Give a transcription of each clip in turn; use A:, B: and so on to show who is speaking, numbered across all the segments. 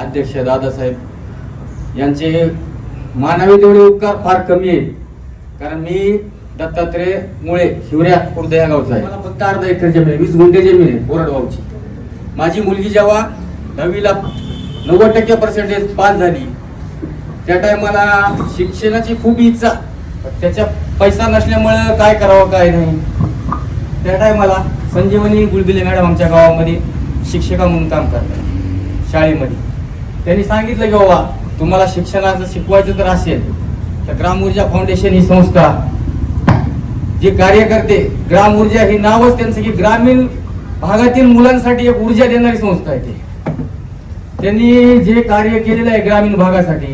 A: अध्यक्ष दादासाहेब यांचे मानावे तेवढे उपकार फार कमी आहेत. कारण मी दत्तात्रय मुळे शिवऱ्या खुर्द या गावचा आहे. मला फक्त अर्धा एकर जमीन आहे, 20 गुंठे जमीन आहे कोरडवाहूची. माझी मुलगी जेव्हा 10वीला 90% पास झाली त्या टायमाला शिक्षणाची खूप इच्छा, त्याच्या पैसा नसल्यामुळं काय करावं काय नाही. त्या टायमाला संजीवनी गुळबिले मॅडम आमच्या गावामध्ये शिक्षिका म्हणून काम करतात शाळेमध्ये. त्यांनी सांगितलं की बाबा तुम्हाला शिक्षणाचं शिकवायचं तर असेल तर ग्राम ऊर्जा फाउंडेशन ही संस्था जे कार्य करते, ग्राम ऊर्जा हे नावच त्यांचं की ग्रामीण भागातील मुलांसाठी एक ऊर्जा देणारी संस्था आहे. त्यांनी जे कार्य केलेलं आहे ग्रामीण भागासाठी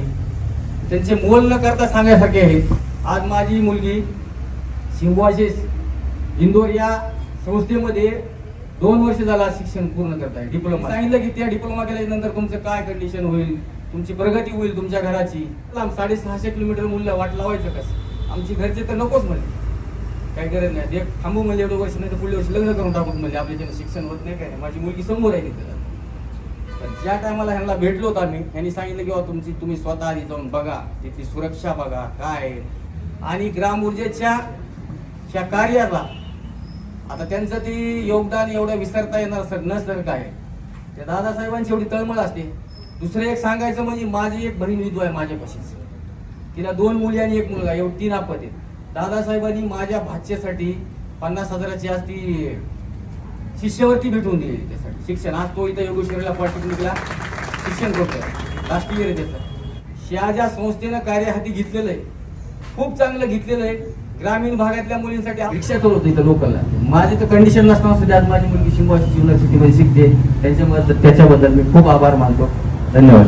A: त्यांचे मोल न करता सांगण्यासारखे आहेत. आज माझी मुलगी सिंबाशिस इंदोर या संस्थेमध्ये 2 वर्ष झाला शिक्षण पूर्ण करत आहे, डिप्लोमा. सांगितलं की त्या डिप्लोमा केल्यानंतर तुमचं काय कंडिशन होईल, तुमची प्रगती होईल तुमच्या घराची. 650 किलोमीटर मूल्य वाट लावायचं कसं. आमची घरचे तर नकोच म्हणले, काही गरज नाही, ते थांबू म्हणजे एवढं वर्ष नाही तर पुढल्या वर्षी लग्न करून टाकून म्हणजे आपल्या ज्यांना शिक्षण होत नाही काय. माझी मुलगी समोर आहे तिथं. ज्या टायमाला ह्यांना भेटलो होतो आम्ही, यांनी सांगितलं की बाबा तुम्ही स्वतः आधी जाऊन बघा, तिथली सुरक्षा बघा काय. आणि ग्राम ऊर्जेच्या कार्याला आता त्यांचं ते योगदान एवढं विसरता येणार नसतं काय. त्या दादासाहेबांची एवढी तळमळ असते. दुसरं एक सांगायचं म्हणजे माझी एक बहीण विधवा आहे माझ्यापाशीच, तिला 2 मुली आणि 1 मुलगा, एवढी 3 आपत आहेत. दादासाहेबांनी माझ्या भाच्यासाठी 50,000ची आज ती शिष्यवृत्ती भेटून दिली त्यासाठी शिक्षण. आज तो इथं योगेश्वरीला पॉलिटेक्निकला शिक्षण करतोय, लास्ट इयर आहे त्याचं. ह्या ज्या संस्थेनं कार्य हाती घेतलेलं आहे खूप चांगलं घेतलेलं आहे. ग्रामीण भागातल्या मुलींसाठी रिक्षा चालवतो इथं लोकलला. माझी तर कंडिशन नसताना सुद्धा आज माझी मुलगी शिंबाशी युनिव्हर्सिटीमध्ये शिकते. त्याच्याबद्दल मी खूप आभार मानतो. धन्यवाद.